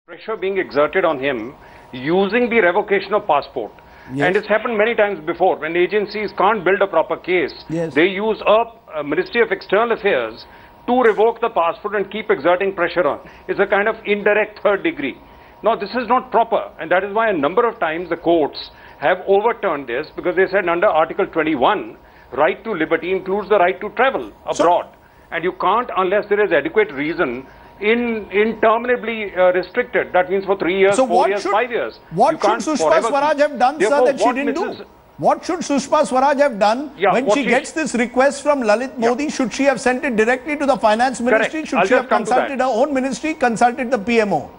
pressure being exerted on him using the revocation of passport. Yes. And it's happened many times before. When agencies can't build a proper case, yes, they use a Ministry of External Affairs to revoke the passport and keep exerting pressure on. It's a kind of indirect third degree. Now, this is not proper, and that is why a number of times the courts have overturned this, because they said under Article 21, right to liberty includes the right to travel abroad. And you can't, unless there is adequate reason, interminably restricted. That means for 3 years, so 4 years, 5 years. What should Sushma Swaraj have done, sir, that she didn't do? What should Sushma Swaraj have done when she gets this request from Lalit Modi? Should she have sent it directly to the Finance Ministry? Should she have consulted her own ministry, consulted the PMO?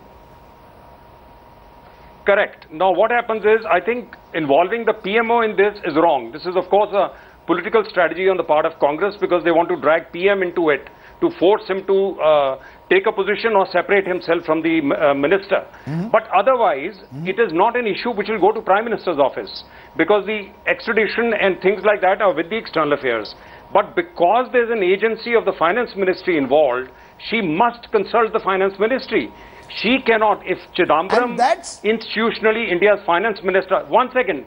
Correct. Now, what happens is, I think involving the PMO in this is wrong. This is, of course, a political strategy on the part of Congress, because they want to drag PM into it, to force him to take a position or separate himself from the minister. But otherwise, it is not an issue which will go to Prime Minister's office, because the extradition and things like that are with the External Affairs. But because there is an agency of the Finance Ministry involved, she must consult the Finance Ministry. She cannot, if Chidambaram, institutionally India's Finance Minister, one second,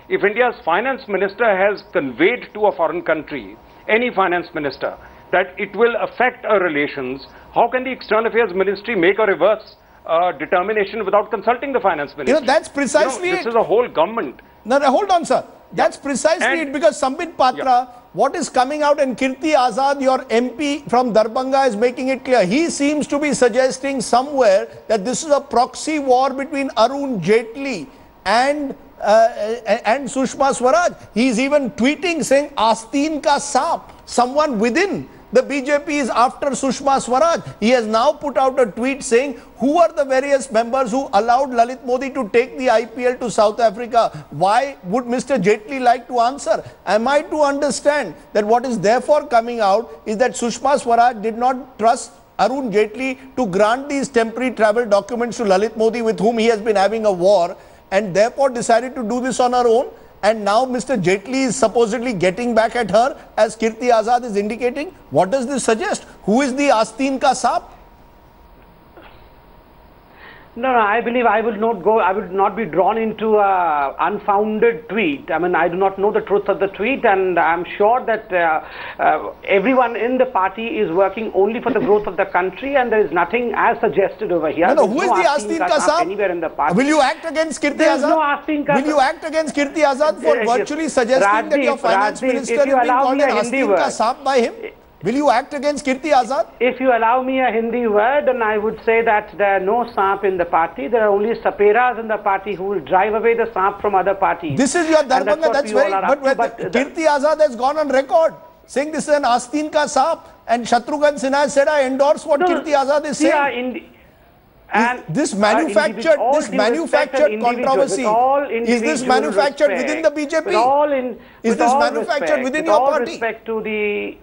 if India's Finance Minister has conveyed to a foreign country, any Finance Minister, that it will affect our relations, how can the External Affairs Ministry make a reverse determination without consulting the Finance Ministry? You know, that's precisely this is a whole government. No, hold on, sir. That's precisely it, because Sambit Patra, what is coming out, and Kirti Azad, your MP from Darbhanga, is making it clear. He seems to be suggesting somewhere that this is a proxy war between Arun Jaitley and Sushma Swaraj. He's even tweeting saying, Asteen ka saap, someone within the BJP is after Sushma Swaraj. He has now put out a tweet saying, who are the various members who allowed Lalit Modi to take the IPL to South Africa? Why would Mr. Jaitley like to answer? Am I to understand that what is therefore coming out is that Sushma Swaraj did not trust Arun Jaitley to grant these temporary travel documents to Lalit Modi, with whom he has been having a war, and therefore decided to do this on her own? And now Mr. Jaitley is supposedly getting back at her, as Kirti Azad is indicating. What does this suggest? Who is the Asteen ka saap? No, I believe I will not be drawn into an unfounded tweet. I mean, I do not know the truth of the tweet, and I'm sure that everyone in the party is working only for the growth of the country, and there is nothing as suggested over here. No, who is the Asteen ka saap? Anywhere in the party. Will you act against Kirti Azad? No Asteen ka saap. Will you act against Kirti Azad for virtually suggesting that your finance minister is being called an Asteen ka saap by him? Will you act against Kirti Azad? If you allow me a Hindi word, then I would say that there are no saap in the party. There are only saperas in the party who will drive away the saap from other parties. This is your Darbhanga, that's very... But Kirti Azad has gone on record saying this is an Asteen ka saap, and Shatrughan Sinha has said, I endorse what Kirti Azad is saying. This manufactured controversy, is this manufactured within the BJP? Is this manufactured within your party?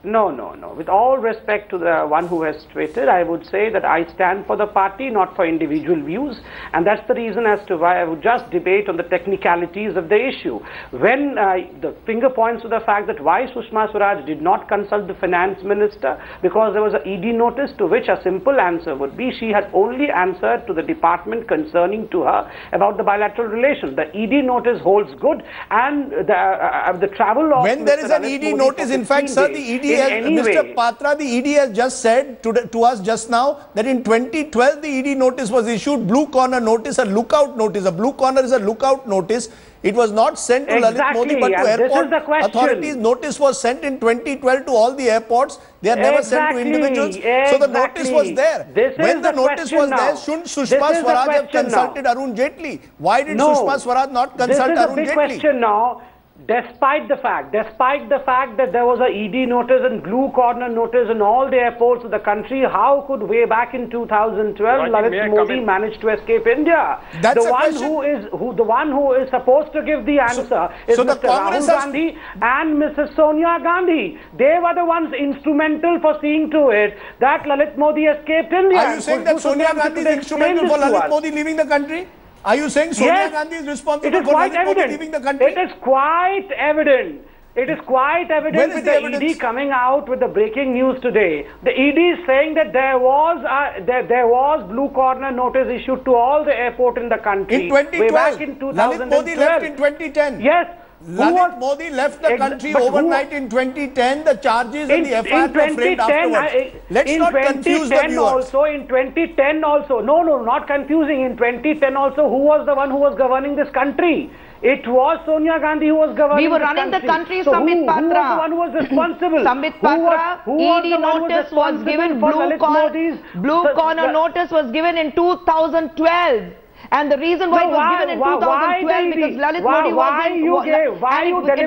No. With all respect to the one who has tweeted, I would say that I stand for the party, not for individual views. And that's the reason as to why I would just debate on the technicalities of the issue. When the finger points to the fact that why Sushma Swaraj did not consult the finance minister, because there was an ED notice, to which a simple answer would be she had only answered to the department concerning to her about the bilateral relations. The ED notice holds good, and the travel of... When there is an ED notice, in fact, sir, the ED Mr. Patra, the ED has just said to us just now that in 2012 the ED notice was issued, blue corner notice, a lookout notice. A blue corner is a lookout notice. It was not sent to Lalit Modi, but to airport authorities. Notice was sent in 2012 to all the airports. They are never sent to individuals. So the notice was there. When the notice was there, shouldn't Sushma Swaraj have consulted Arun Jaitley? Why did Sushma Swaraj not consult Arun Jaitley? This is a big question now. Despite the fact that there was a ED notice and blue corner notice in all the airports of the country, how could way back in 2012 Lalit Modi manage to escape India? That's the one who is supposed to give the answer is Mr. Rahul Gandhi and Mrs. Sonia Gandhi. They were the ones instrumental for seeing to it that Lalit Modi escaped India. Are you saying that Sonia Gandhi is instrumental for Lalit Modi leaving the country? Are you saying Sonia Gandhi is responsible for Lalit Modi leaving the country? It is quite evident. It is quite evident with the evidence? ED coming out with the breaking news today. The ED is saying that there was blue corner notice issued to all the airport in the country. In 2012. Way back in 2012. Lalit Modi left in 2010. Yes. Lalit Modi left the country overnight in 2010. The charges and the FIR were framed afterwards. Let's not confuse the viewers. Also, in 2010 also. No, not confusing. In 2010 also, who was the one who was governing this country? It was Sonia Gandhi who was governing We were running the country, so Who Sambit was the Patra. one who was responsible? Sambit Patra, ED notice was given, blue corner notice was given in 2012. And the reason why it was given in 2012 because Lalit Modi it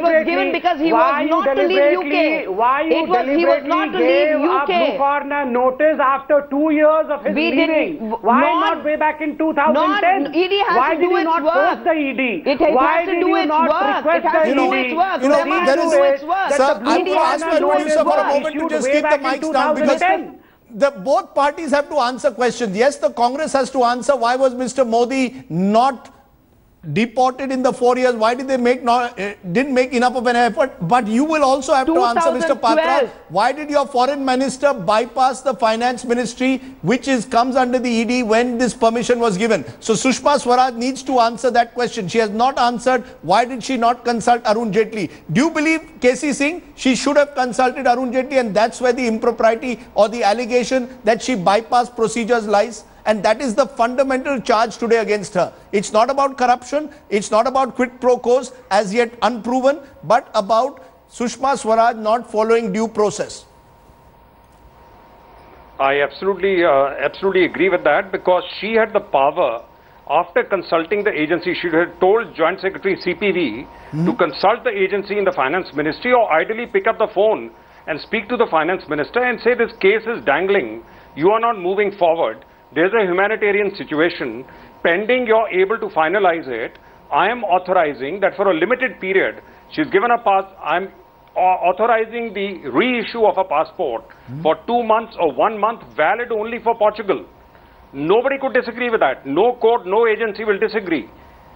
was given because he was not to leave UK. He was not to leave UK. Blue corner notice after 2 years of his leaving. Why not way back in 2010? ED has Why to do its work. Post the ED? It has to do its work. It has to do its work. There is, sir, I will ask my producer for a moment to just keep the mics down because both parties have to answer questions. Yes, the Congress has to answer why was Mr. Modi not deported in the 4 years? Why did they didn't make enough of an effort? But you will also have to answer, Mr. Patra, why did your foreign minister bypass the finance ministry, which comes under the ED when this permission was given? So Sushma Swaraj needs to answer that question. She has not answered. Why did she not consult Arun Jaitley? Do you believe KC Singh? She should have consulted Arun Jaitley, and that's where the impropriety or the allegation that she bypassed procedures lies. And that is the fundamental charge today against her. It's not about corruption. It's not about quid pro quos as yet unproven, but about Sushma Swaraj not following due process. I absolutely agree with that, because she had the power after consulting the agency. She had told Joint Secretary CPV to consult the agency in the finance ministry, or ideally pick up the phone and speak to the finance minister and say this case is dangling. You are not moving forward. There's a humanitarian situation pending. You're able to finalize it. I am authorizing that for a limited period. She's given a pass. I'm authorizing the reissue of a passport for 2 months or 1 month, valid only for Portugal. Nobody could disagree with that. No court, no agency will disagree.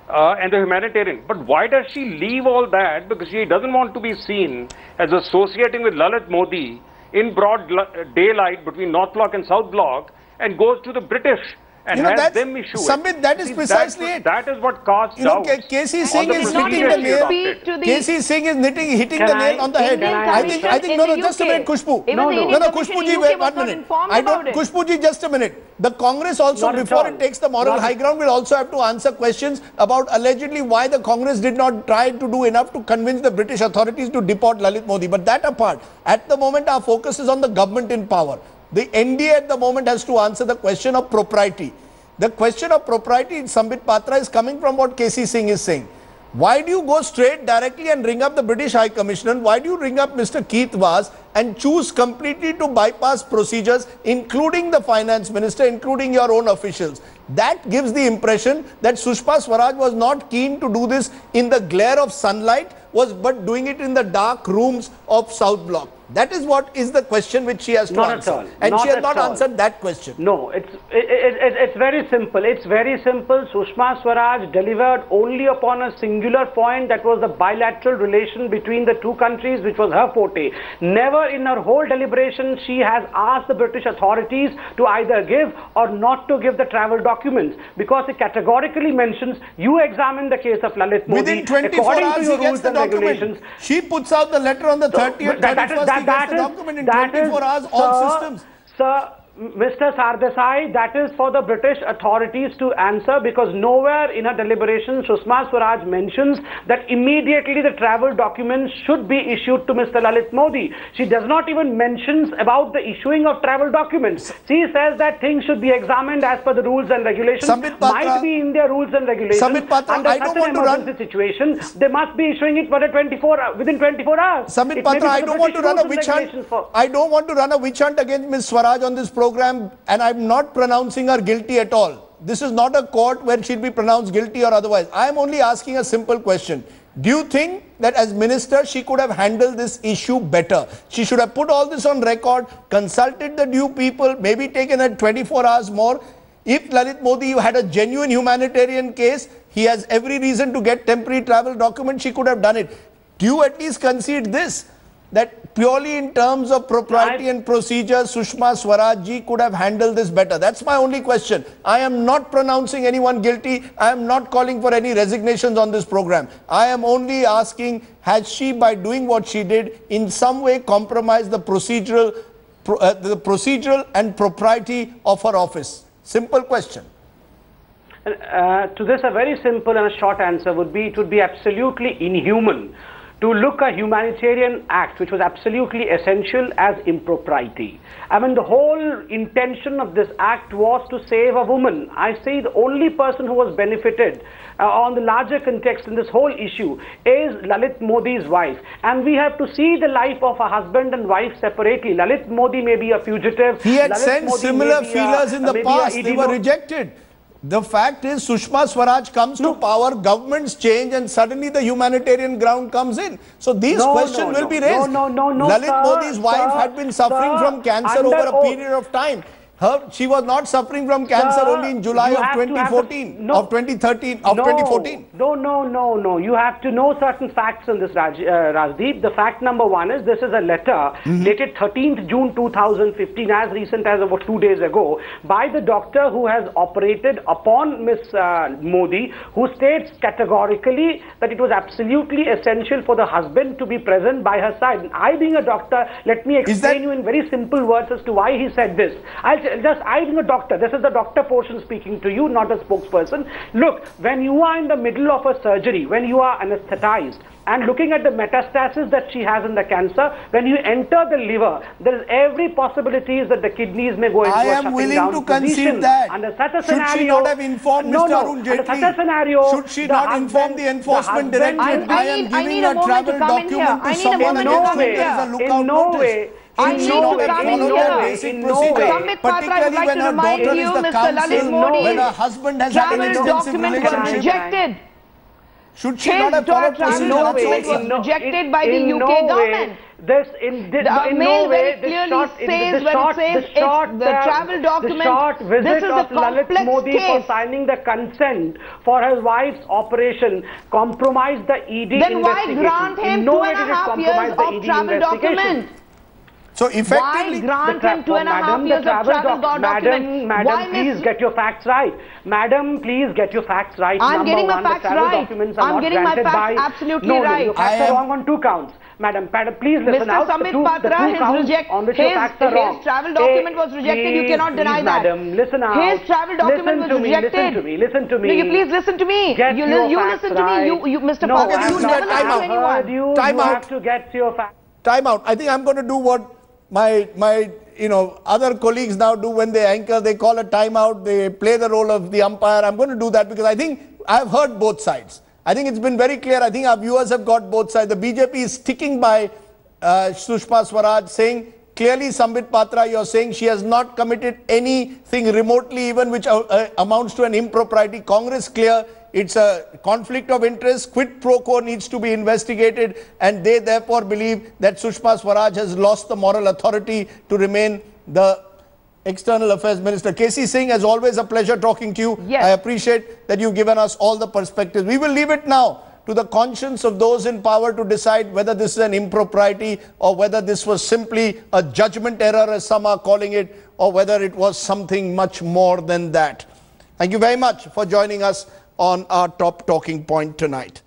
And the humanitarian. But why does she leave all that? Because she doesn't want to be seen as associating with Lalit Modi in broad daylight between North Block and South Block, and goes to the British and has them issue it. Sambit, that is precisely it. That is what casts doubt. KC Singh is hitting the nail. KC Singh is hitting the nail on the head. I think, no, just a minute, Kushbu. No, Kushbu ji, wait 1 minute. Kushbu ji, just a minute. The Congress also, before it takes the moral high ground, will also have to answer questions about allegedly why the Congress did not try to do enough to convince the British authorities to deport Lalit Modi. But that apart, at the moment our focus is on the government in power. The NDA at the moment has to answer the question of propriety. The question of propriety in Sambit Patra is coming from what KC Singh is saying. Why do you go straight directly and ring up the British High Commissioner? Why do you ring up Mr. Keith Vaz and choose completely to bypass procedures, including the finance minister, including your own officials? That gives the impression that Sushma Swaraj was not keen to do this in the glare of sunlight, but doing it in the dark rooms of South Block. That is what is the question which she has to answer. And she has not answered that question. No, it's very simple. It's very simple. Sushma Swaraj delivered only upon a singular point, that was the bilateral relation between the two countries, which was her forte. Never in her whole deliberation she has asked the British authorities to either give or not to give the travel documents, because it categorically mentions you examine the case of Lalit Modi within 24 hours he gets the document. She puts out the letter on the 30th, 31st. That is document in 24 hours, all systems. Sir, Mr. Sardesai, that is for the British authorities to answer, because nowhere in her deliberation Sushma Swaraj mentions that immediately the travel documents should be issued to Mr. Lalit Modi. She does not even mention about the issuing of travel documents. She says that things should be examined as per the rules and regulations. Might be in their rules and regulations. Under such an emergency situation, they must be issuing it within 24 hours. Sambit Patra, I don't want to run a witch hunt. I don't want to run a witch hunt against Ms. Swaraj on this program, and I'm not pronouncing her guilty at all. This is not a court where she'll be pronounced guilty or otherwise. I am only asking a simple question. Do you think that as minister she could have handled this issue better? She should have put all this on record, consulted the due people, maybe taken it 24 hours more. If Lalit Modi had a genuine humanitarian case, he has every reason to get temporary travel documents, she could have done it. Do you at least concede this? That purely in terms of propriety and procedure, Sushma Swaraj ji could have handled this better. That's my only question. I am not pronouncing anyone guilty. I am not calling for any resignations on this program. I am only asking, has she, by doing what she did, in some way compromised the procedural and propriety of her office? Simple question. To this, a very simple and a short answer would be, it would be absolutely inhuman to look a humanitarian act which was absolutely essential as impropriety. I mean, the whole intention of this act was to save a woman. I say the only person who was benefited on the larger context in this whole issue is Lalit Modi's wife. And we have to see the life of a husband and wife separately. Lalit Modi may be a fugitive. He had Lalit sent Modi similar feelers in the past. They were rejected. The fact is, Sushma Swaraj comes to power, governments change, and suddenly the humanitarian ground comes in. So these questions will be raised. Lalit Modi's wife had been suffering from cancer over a period of time. She was not suffering from cancer only in July of 2014, of 2013, of 2014. No. You have to know certain facts on this, Rajdeep. The fact number one is, this is a letter dated 13th June 2015, as recent as about 2 days ago, by the doctor who has operated upon Miss Modi, who states categorically that it was absolutely essential for the husband to be present by her side. I, being a doctor, let me explain you in very simple words as to why he said this. I being a doctor, this is the doctor portion speaking to you, not a spokesperson. Look, when you are in the middle of a surgery, when you are anesthetized, and looking at the metastasis that she has in the cancer, when you enter the liver, there is every possibility that the kidneys may go into a shutting down position. I am willing to concede that. Under such a scenario, should she not have informed Mr. Arun Jaitley? Under such a scenario, should she not inform the enforcement directorate? I am giving a travel document to someone and there is a lookout notice. I need to come in here. Sambit Patra, I would like to remind you, Mr. Lalit Modi, travel document was rejected. Should she not have followed procedure? Document was rejected by the UK government. The mail very clearly says, when it says it's the travel document, this is a complex Modi case. For signing the consent for his wife's operation compromised the ED then investigation. Why grant him 2.5 years of travel document? So effectively, why grant him 2.5 years of travel document? Madam, please get your facts right. Madam, please get your facts right. I'm getting my facts right. I'm getting my facts absolutely right. Your facts are wrong on 2 counts. Madam, please listen out. Mr. Sambit Patra, his travel document was rejected. You cannot deny that. Madam, listen out. His travel document was rejected. Listen to me. No, you please listen to me. You listen to me. Mr. Patra, you never listen to anyone. You have to get your facts. Time out. I think I'm going to do what my other colleagues now do when they anchor. They call a timeout. They play the role of the umpire. I'm going to do that because I think I've heard both sides. I think it's been very clear. I think our viewers have got both sides. The BJP is sticking by Sushma Swaraj, saying clearly, Sambit Patra, you're saying she has not committed anything remotely even which amounts to an impropriety. Congress clear. It's a conflict of interest. Quid pro quo needs to be investigated, and they therefore believe that Sushma Swaraj has lost the moral authority to remain the External Affairs Minister. KC Singh, as always, a pleasure talking to you. Yes. I appreciate that you've given us all the perspectives. We will leave it now to the conscience of those in power to decide whether this is an impropriety or whether this was simply a judgment error, as some are calling it, or whether it was something much more than that. Thank you very much for joining us on our top talking point tonight.